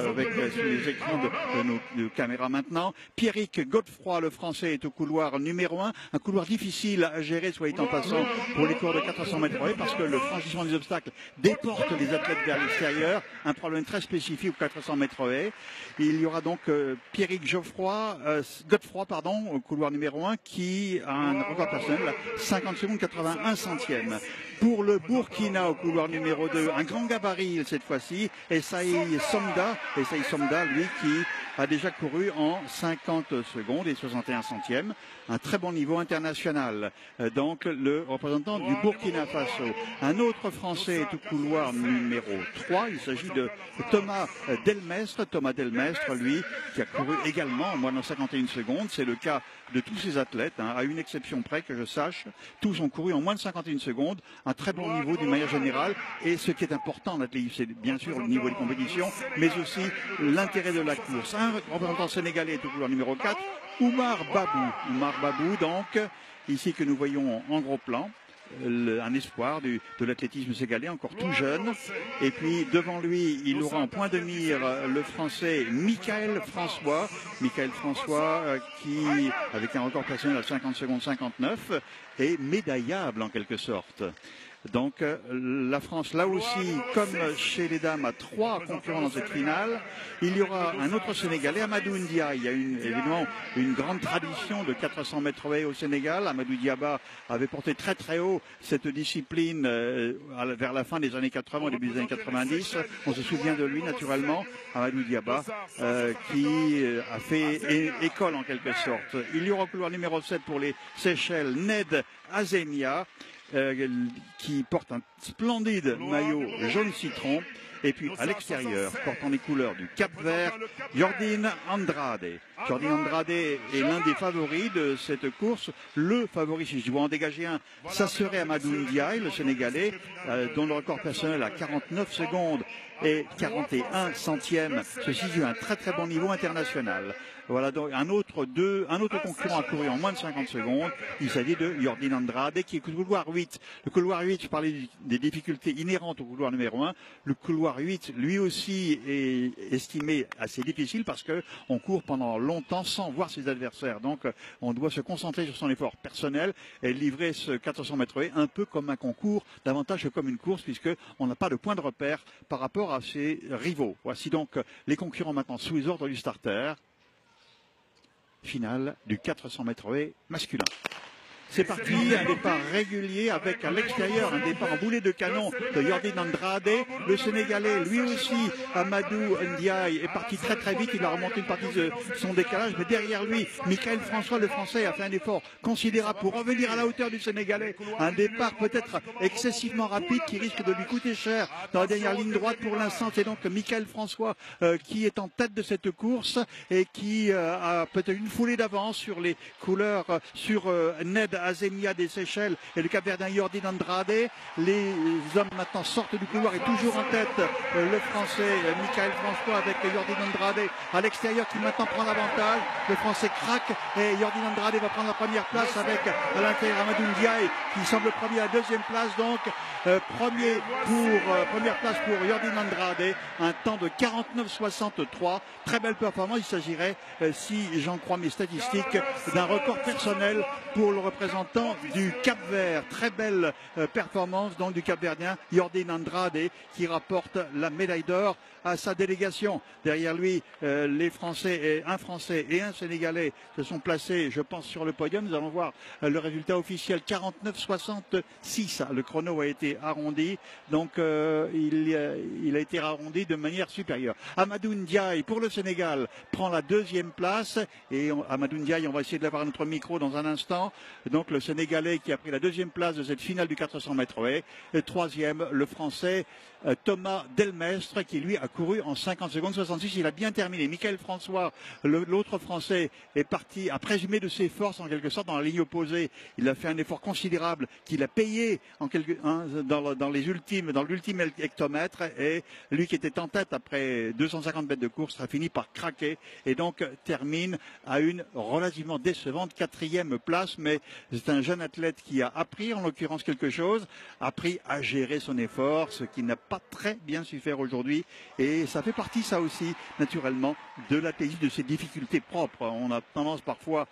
avec sur les écrans de nos caméras maintenant. Pierrick Godefroy, le français, est au couloir numéro 1. Un couloir difficile à gérer, soit en passant, pour les cours de 400 mètres haies, parce que le franchissement des obstacles déporte les athlètes vers l'extérieur. Un problème très spécifique aux 400 mètres haies. Il y aura donc Pierrick Godefroy, au couloir numéro 1, qui a un record personnel, 50 secondes 81 centièmes. Pour le Burkina, au couloir numéro 2, un grand gabarit cette fois-ci, Essaï Somda, lui, qui a déjà couru en 50 secondes et 61 centièmes. Un très bon niveau international. Donc le représentant du Burkina Faso. Un autre Français est au couloir numéro 3. Il s'agit de Thomas Delmestre. Thomas Delmestre, lui, qui a couru également en moins de 51 secondes. C'est le cas de tous ces athlètes, à une exception près que je sache. Tous ont couru en moins de 51 secondes. Un très bon niveau d'une manière générale. Et ce qui est important en athlétisme, c'est bien sûr le niveau des compétitions, mais aussi l'intérêt de la course. Un représentant sénégalais est au couloir numéro 4. Oumar Babou, donc, ici que nous voyons en gros plan, un espoir de l'athlétisme sénégalais, encore tout jeune. Et puis devant lui, il aura en point de mire le français Michael François, qui, avec un record personnel à 50 secondes 59, est médaillable en quelque sorte. Donc la France, là aussi, comme chez les dames, a 3 concurrents dans cette finale. Il y aura un autre Sénégalais, Amadou Ndiaye. Il y a évidemment une grande tradition de 400 mètres haies au Sénégal. Amadou Diaba avait porté très très haut cette discipline vers la fin des années 80, au début des années 90. On se souvient de lui naturellement, Amadou Diaba, qui a fait école en quelque sorte. Il y aura au couloir numéro 7 pour les Seychelles, Ned Azemia, qui porte un splendide maillot jaune citron. Et puis à l'extérieur, portant les couleurs du Cap-Vert, Jordine Andrade. Jordine Andrade est l'un des favoris de cette course. Le favori, si je dois en dégager un, ça serait Amadou Ndiaye, le Sénégalais, dont le record personnel à 49 secondes et 41 centièmes se situe à un très très bon niveau international. Voilà donc un autre concurrent a couru en moins de 50 secondes. Il s'agit de Jordine Andrade qui est au couloir 8. Le couloir 8, je parlais des difficultés inhérentes au couloir numéro 1. Le couloir 8, lui aussi, est estimé assez difficile parce qu'on court pendant longtemps sans voir ses adversaires. Donc on doit se concentrer sur son effort personnel et livrer ce 400 mètres haies un peu comme un concours, davantage que comme une course, puisqu'on n'a pas de point de repère par rapport à ses rivaux. Voici donc les concurrents maintenant sous les ordres du starter. Finale du 400 mètres haies masculin. C'est parti, un départ régulier avec à l'extérieur un départ en boulet de canon de Jordine Andrade. Le Sénégalais, lui aussi, Amadou Ndiaye, est parti très très vite. Il a remonté une partie de son décalage. Mais derrière lui, Michael François, le Français, a fait un effort considérable pour revenir à la hauteur du Sénégalais. Un départ peut-être excessivement rapide qui risque de lui coûter cher dans la dernière ligne droite. Pour l'instant, c'est donc Michael François qui est en tête de cette course et qui a peut-être une foulée d'avance sur les couleurs, sur Ned Azemia des Seychelles et le Cap-Verdien Jordine Andrade. Les hommes maintenant sortent du couloir et toujours en tête le Français Michael François avec Jordine Andrade à l'extérieur qui maintenant prend l'avantage. Le Français craque et Jordine Andrade va prendre la première place avec à l'intérieur Amadou Ndiaye qui semble premier à la deuxième place. Donc première place pour Jordine Andrade, un temps de 49,63. Très belle performance. Il s'agirait, si j'en crois mes statistiques, d'un record personnel pour le représentant du Cap-Vert. Très belle performance donc du Cap-Verdien Jordine Andrade qui rapporte la médaille d'or à sa délégation. Derrière lui, un Français et un Sénégalais se sont placés, je pense, sur le podium. Nous allons voir le résultat officiel, 49,66. Le chrono a été arrondi, donc il a été arrondi de manière supérieure. Amadou Ndiaye, pour le Sénégal, prend la deuxième place. Et Amadou Ndiaye, on va essayer de l'avoir à notre micro dans un instant. Donc le Sénégalais qui a pris la deuxième place de cette finale du 400 mètres haies. Et troisième, le Français Thomas Delmestre qui lui a couru en 50 secondes 66. Il a bien terminé. Michael François, l'autre Français, est parti, a présumé de ses forces en quelque sorte dans la ligne opposée. Il a fait un effort considérable qu'il a payé dans l'ultime hectomètre. Et lui qui était en tête après 250 mètres de course a fini par craquer et donc termine à une relativement décevante 4e place. Mais C'est un jeune athlète qui a appris en l'occurrence quelque chose, appris à gérer son effort, ce qu'il n'a pas très bien su faire aujourd'hui. Et ça fait partie, ça aussi, naturellement, de l'athlétisme, de ses difficultés propres. On a tendance parfois